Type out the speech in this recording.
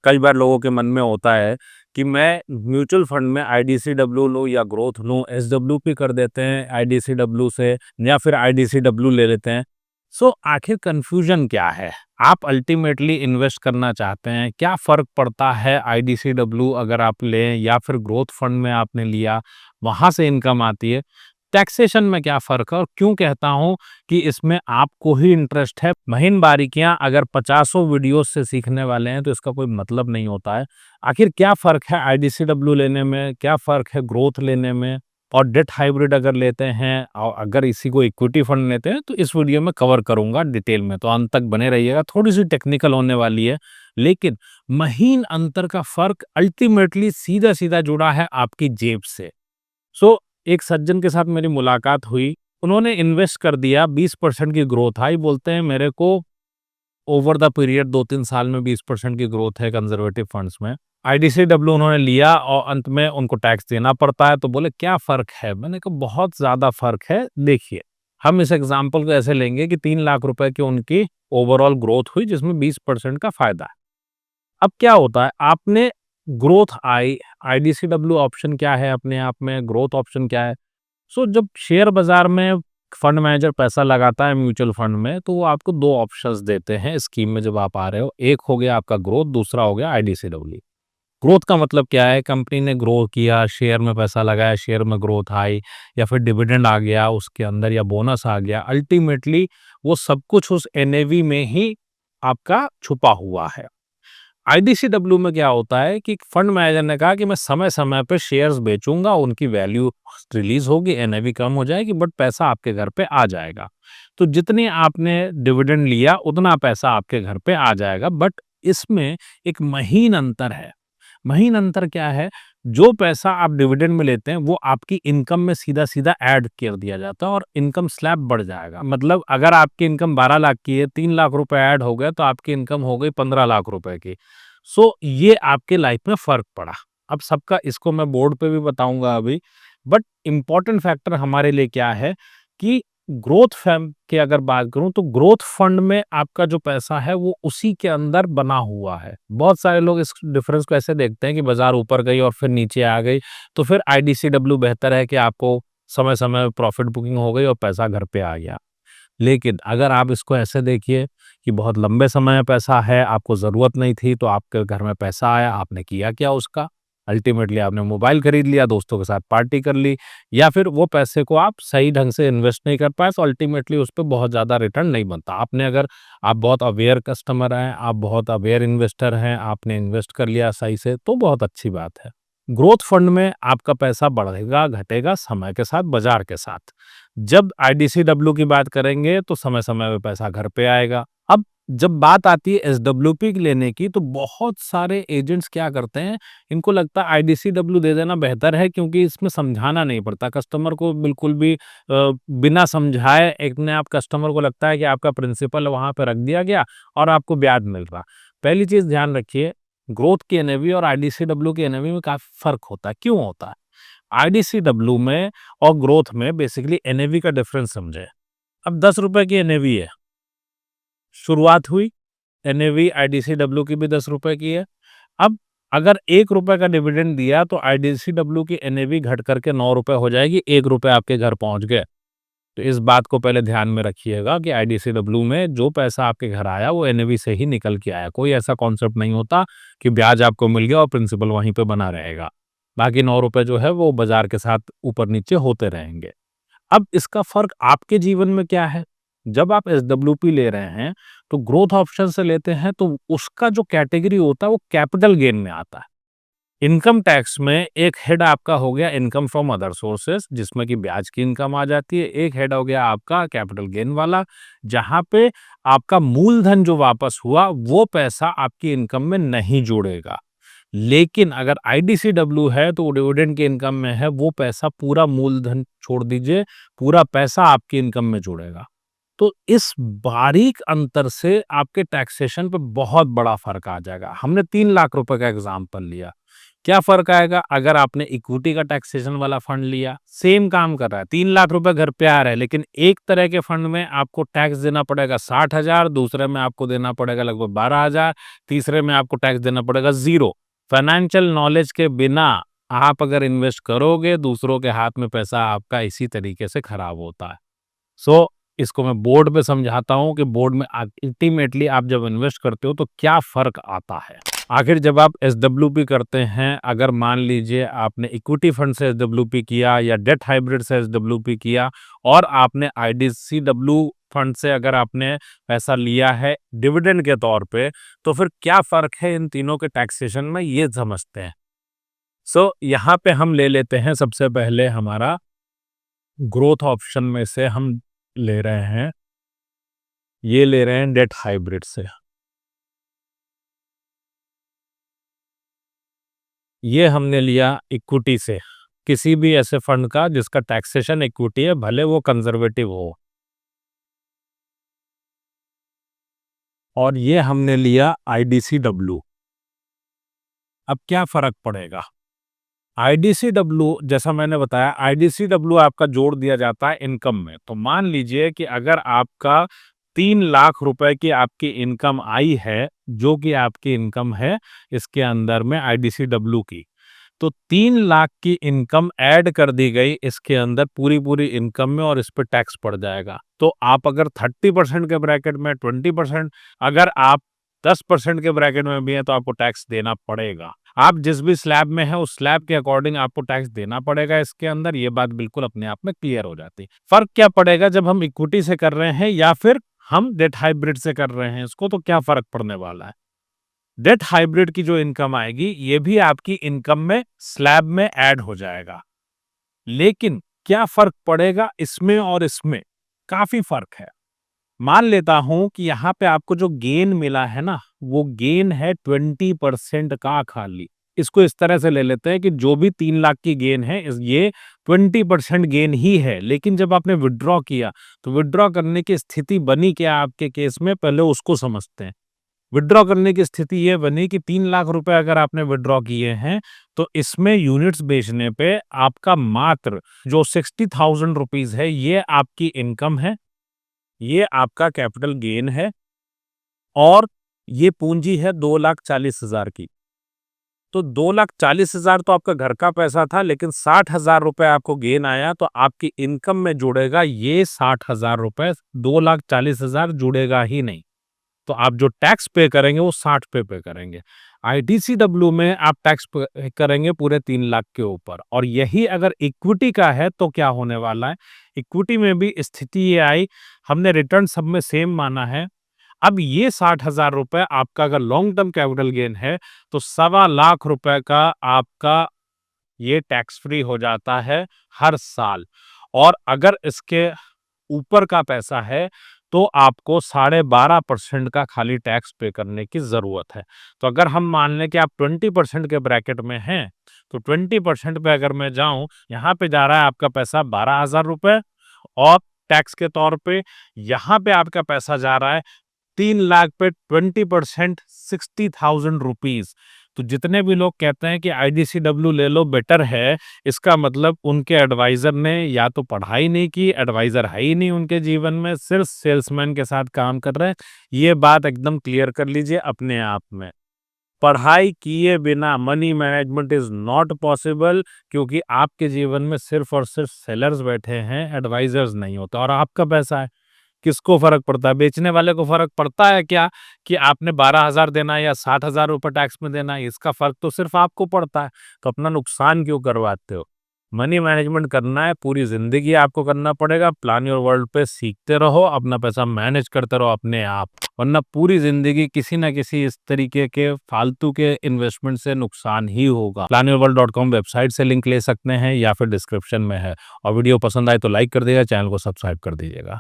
कई बार लोगों के मन में होता है कि मैं म्यूचुअल फंड में आईडीसीडब्ल्यू लूँ या ग्रोथ लूँ, एसडब्ल्यूपी कर देते हैं आईडीसीडब्ल्यू से या फिर आईडीसीडब्ल्यू ले लेते हैं। सो आखिर कन्फ्यूजन क्या है? आप अल्टीमेटली इन्वेस्ट करना चाहते हैं, क्या फ़र्क पड़ता है आईडीसीडब्ल्यू अगर आप लें या फिर ग्रोथ फंड में आपने लिया, वहाँ से इनकम आती है। टैक्सेशन में क्या फ़र्क है और क्यों कहता हूँ कि इसमें आपको ही इंटरेस्ट है। महीन बारीकियां अगर पचासों वीडियो से सीखने वाले हैं तो इसका कोई मतलब नहीं होता है। आखिर क्या फ़र्क है आईडीसीडब्ल्यू लेने में, क्या फ़र्क है ग्रोथ लेने में और डेट हाइब्रिड अगर लेते हैं और अगर इसी को इक्विटी फंड लेते हैं, तो इस वीडियो में कवर करूंगा डिटेल में, तो अंत तक बने रहिएगा। थोड़ी सी टेक्निकल होने वाली है, लेकिन महीन अंतर का फ़र्क अल्टीमेटली सीधा सीधा जुड़ा है आपकी जेब से। सो एक सज्जन के साथ मेरी मुलाकात हुई, उन्होंने इन्वेस्ट कर दिया, 20% की ग्रोथ आई, बोलते हैं मेरे को ओवर द पीरियड 2-3 साल में 20% की ग्रोथ है कंजर्वेटिव फंड्स में। आईडीसीडब्ल्यू उन्होंने लिया और अंत में उनको टैक्स देना पड़ता है, तो बोले क्या फ़र्क है? मैंने कहा बहुत ज़्यादा फ़र्क है। देखिए, हम इस एग्ज़ाम्पल को ऐसे लेंगे कि 3 लाख रुपए की उनकी ओवरऑल ग्रोथ हुई जिसमें 20% का फ़ायदा है। अब क्या होता है, आपने ग्रोथ आई, आईडीसीडब्ल्यू ऑप्शन क्या है अपने आप में, ग्रोथ ऑप्शन क्या है? सो जब शेयर बाजार में फंड मैनेजर पैसा लगाता है म्यूचुअल फंड में, तो वो आपको 2 ऑप्शंस देते हैं स्कीम में जब आप आ रहे हो। एक हो गया आपका ग्रोथ, दूसरा हो गया आईडीसीडब्ल्यू। ग्रोथ का मतलब क्या है? कंपनी ने ग्रो किया, शेयर में पैसा लगाया, शेयर में ग्रोथ आई या फिर डिविडेंड आ गया उसके अंदर या बोनस आ गया। अल्टीमेटली वो सब कुछ उस एनएवी में ही आपका छुपा हुआ है। आईडीसीडब्ल्यू में क्या होता है कि फंड मैनेजर ने कहा कि मैं समय-समय पे शेयर्स बेचूँगा, उनकी वैल्यू रिलीज़ होगी, एनएवी कम हो जाएगी, बट पैसा आपके घर पे आ जाएगा। तो जितनी आपने डिविडेंड लिया, उतना पैसा आपके घर पे आ जाएगा, बट इसमें एक महीन अंतर है। महीन अंतर क्या है? जो पैसा आप डिविडेंड में लेते हैं, वो आपकी इनकम में सीधा-सीधा ऐड कर दिया जाता है और इनकम स्लैब बढ़ जाएगा। मतलब अगर आपकी इनकम 12 लाख की है, 3 लाख रुपए ऐड हो गए, तो आपकी इनकम हो गई 15 लाख रुपए की। सो ये आपके लाइफ में फ़र्क पड़ा। अब सबका इसको मैं बोर्ड पे भी बताऊँगा अभी, बट इम्पोर्टेंट फैक्टर हमारे लिए क्या है कि ग्रोथ फैम की अगर बात करूँ तो ग्रोथ फंड में आपका जो पैसा है वो उसी के अंदर बना हुआ है। बहुत सारे लोग इस डिफरेंस को ऐसे देखते हैं कि बाज़ार ऊपर गई और फिर नीचे आ गई, तो फिर आईडीसीडब्ल्यू बेहतर है कि आपको समय-समय पे प्रॉफिट बुकिंग हो गई और पैसा घर पे आ गया। लेकिन अगर आप इसको ऐसे देखिए कि बहुत लंबे समय में पैसा है, आपको ज़रूरत नहीं थी, तो आपके घर में पैसा आया, आपने किया क्या उसका? अल्टीमेटली आपने मोबाइल खरीद लिया, दोस्तों के साथ पार्टी कर ली या फिर वो पैसे को आप सही ढंग से इन्वेस्ट नहीं कर पाए, तो अल्टीमेटली उस पे बहुत ज़्यादा रिटर्न नहीं बनता। आपने अगर आप बहुत अवेयर कस्टमर हैं, आप बहुत अवेयर इन्वेस्टर हैं, आपने इन्वेस्ट कर लिया सही से, तो बहुत अच्छी बात है। ग्रोथ फंड में आपका पैसा बढ़ेगा, घटेगा समय के साथ, बाज़ार के साथ। जब आईडीसीडब्ल्यू की बात करेंगे तो समय-समय पे पैसा घर पे आएगा। अब जब बात आती है एसडब्ल्यूपी लेने की तो बहुत सारे एजेंट्स क्या करते हैं, इनको लगता है आईडीसीडब्ल्यू दे देना बेहतर है क्योंकि इसमें समझाना नहीं पड़ता कस्टमर को बिल्कुल भी बिना समझाए अपने आप कस्टमर को लगता है कि आपका प्रिंसिपल वहाँ पे रख दिया गया और आपको ब्याज मिल रहा। पहली चीज़ ध्यान रखिए, ग्रोथ की एनएवी और आईडीसीडब्ल्यू की एनएवी में काफ़ी फ़र्क होता है। क्यों होता है? आईडीसीडब्ल्यू में और ग्रोथ में बेसिकली एनएवी का डिफरेंस समझें। अब 10 रुपए की एनएवी है, शुरुआत हुई, एनएवी आईडीसीडब्ल्यू की भी 10 रुपए की है। अब अगर 1 रुपए का डिविडेंड दिया तो आईडीसीडब्ल्यू की एनएवी घट करके 9 रुपए हो जाएगी, 1 रुपए आपके घर पहुँच गए। तो इस बात को पहले ध्यान में रखिएगा कि आईडीसीडब्ल्यू में जो पैसा आपके घर आया वो एनएवी से ही निकल के आया। कोई ऐसा कॉन्सेप्ट नहीं होता कि ब्याज आपको मिल गया और प्रिंसिपल वहीं पे बना रहेगा। बाकी 9 रुपए जो है वो बाज़ार के साथ ऊपर-नीचे होते रहेंगे। अब इसका फ़र्क आपके जीवन में क्या है? जब आप एसडब्ल्यूपी ले रहे हैं, तो ग्रोथ ऑप्शन से लेते हैं तो उसका जो कैटेगरी होता है वो कैपिटल गेन में आता है। इनकम टैक्स में एक हेड आपका हो गया इनकम फ्रॉम अदर सोर्सेस जिसमें कि ब्याज की इनकम आ जाती है। एक हेड हो गया आपका कैपिटल गेन वाला, जहाँ पे आपका मूलधन जो वापस हुआ वो पैसा आपकी इनकम में नहीं जुड़ेगा। लेकिन अगर आईडीसीडब्ल्यू है तो वो डिविडेंड की इनकम में है, वो पैसा पूरा मूलधन छोड़ दीजिए, पूरा पैसा आपकी इनकम में जुड़ेगा। तो इस बारीक अंतर से आपके टैक्सेशन पे बहुत बड़ा फ़र्क आ जाएगा। हमने 3 लाख रुपए का एग्ज़ाम्पल लिया। क्या फर्क आएगा? अगर आपने इक्विटी का टैक्सेशन वाला फंड लिया, सेम काम कर रहा है, 3 लाख रुपए घर पे आ रहे हैं, लेकिन एक तरह के फंड में आपको टैक्स देना पड़ेगा 60,000, दूसरे में आपको देना पड़ेगा लगभग 12,000, तीसरे में आपको टैक्स देना पड़ेगा 0। फाइनेंशियल नॉलेज के बिना आप अगर इन्वेस्ट करोगे, दूसरों के हाथ में पैसा आपका इसी तरीके से खराब होता है। सो इसको मैं बोर्ड पे समझाता हूँ कि बोर्ड में अल्टीमेटली आप जब इन्वेस्ट करते हो तो क्या फर्क आता है। आखिर जब आप एसडब्ल्यूपी करते हैं, अगर मान लीजिए आपने इक्विटी फंड से एसडब्ल्यूपी किया या डेट हाइब्रिड से एसडब्ल्यूपी किया और आपने आईडीसीडब्ल्यू फंड से अगर आपने पैसा लिया है डिविडेंड के तौर पे, तो फिर क्या फर्क है इन तीनों के टैक्सेशन में, ये समझते हैं। यहाँ पे हम ले लेते हैं सबसे पहले हमारा ग्रोथ ऑप्शन में से हम ले रहे हैं, ये ले रहे हैं डेट हाइब्रिड से। ये हमने लिया इक्विटी से, किसी भी ऐसे फंड का जिसका टैक्सेशन इक्विटी है, भले वो कंजर्वेटिव हो। और ये हमने लिया आईडीसीडब्ल्यू। अब क्या फर्क पड़ेगा? आईडीसीडब्ल्यू, जैसा मैंने बताया, आईडीसीडब्ल्यू आपका जोड़ दिया जाता है इनकम में। तो मान लीजिए कि अगर आपका 3 लाख रुपए की आपकी इनकम आई है, जो कि आपकी इनकम है इसके अंदर में आईडीसीडब्ल्यू की, तो 3 लाख की इनकम ऐड कर दी गई इसके अंदर पूरी पूरी इनकम में, और इस पे टैक्स पड़ जाएगा। तो आप अगर 30% के ब्रैकेट में, 20%, अगर आप 10% के ब्रैकेट में भी हैं तो आपको टैक्स देना पड़ेगा। आप जिस भी स्लैब में है उस स्लैब के अकॉर्डिंग आपको टैक्स देना पड़ेगा इसके अंदर। ये बात बिल्कुल अपने आप में क्लियर हो जाती है। फर्क क्या पड़ेगा जब हम इक्विटी से कर रहे हैं या फिर हम डेट हाइब्रिड से कर रहे हैं इसको, तो क्या फर्क पड़ने वाला है? डेट हाइब्रिड की जो इनकम आएगी ये भी आपकी इनकम में स्लैब में ऐड हो जाएगा, लेकिन क्या फर्क पड़ेगा इसमें और इसमें? काफी फर्क है। मान लेता हूं कि यहाँ पे आपको जो गेन मिला है ना, वो गेन है 20% का खाली। इसको इस तरह से ले लेते हैं कि जो भी 3 लाख की गेन है ये 20% गेन ही है, लेकिन जब आपने विड्रॉ किया तो विड्रॉ करने की स्थिति बनी क्या आपके केस में, पहले उसको समझते हैं। विड्रॉ करने की स्थिति ये बनी कि 3 लाख रुपए अगर आपने विड्रॉ किए हैं तो इसमें यूनिट्स बेचने पे आपका मात्र जो 60,000 रुपीज है, ये आपकी इनकम है, ये आपका कैपिटल गेन है, और ये पूंजी है 2,40,000 की। तो 2,40,000 तो आपका घर का पैसा था, लेकिन 60,000 रुपए आपको गेन आया, तो आपकी इनकम में जुड़ेगा ये 60,000 रुपए, 2,40,000 जुड़ेगा ही नहीं। तो आप जो टैक्स पे करेंगे वो 60 पे करेंगे। आईडीसीडब्ल्यू में आप टैक्स पे करेंगे पूरे 3 लाख के ऊपर। और यही अगर इक्विटी का है तो क्या होने वाला है? इक्विटी में भी स्थिति ये आई, हमने रिटर्न सब में सेम माना है। अब ये 60,000 रुपए आपका अगर लॉन्ग टर्म कैपिटल गेन है तो 1,25,00,000 रुपए का आपका ये टैक्स फ्री हो जाता है हर साल। और अगर इसके ऊपर का पैसा है तो आपको 12.5% का खाली टैक्स पे करने की जरूरत है। तो अगर हम मान लें कि आप 20% के ब्रैकेट में हैं, तो 20% पे अगर मैं जाऊं, यहाँ पे जा रहा है आपका पैसा 12,000 रुपए, और टैक्स के तौर पे यहाँ पे आपका पैसा जा रहा है 3 लाख पे 20% 60,000 रुपीज। तो जितने भी लोग कहते हैं कि आईडीसीडब्ल्यू ले लो बेटर है, इसका मतलब उनके एडवाइजर ने या तो पढ़ाई नहीं की, एडवाइजर है ही नहीं उनके जीवन में, सिर्फ सेल्समैन के साथ काम कर रहे हैं। ये बात एकदम क्लियर कर लीजिए अपने आप में। पढ़ाई किए बिना money management is not possible, क्योंकि आपके जीवन में सिर्फ और सिर्फ सेलर्स बैठे हैं, एडवाइजर्स नहीं होता। और आपका पैसा है, किसको फर्क पड़ता है? बेचने वाले को फर्क पड़ता है क्या कि आपने 12,000 देना है या 60,000 रुपए टैक्स में देना है? इसका फर्क तो सिर्फ आपको पड़ता है। तो अपना नुकसान क्यों करवाते हो? मनी मैनेजमेंट करना है, पूरी जिंदगी आपको करना पड़ेगा। प्लान योर वर्ल्ड पे सीखते रहो, अपना पैसा मैनेज करते रहो अपने आप, वरना पूरी जिंदगी किसी ना किसी इस तरीके के फालतू के इन्वेस्टमेंट से नुकसान ही होगा। planyourworld.com वेबसाइट से लिंक ले सकते हैं या फिर डिस्क्रिप्शन में है। और वीडियो पसंद आए तो लाइक कर दीजिएगा, चैनल को सब्सक्राइब कर दीजिएगा।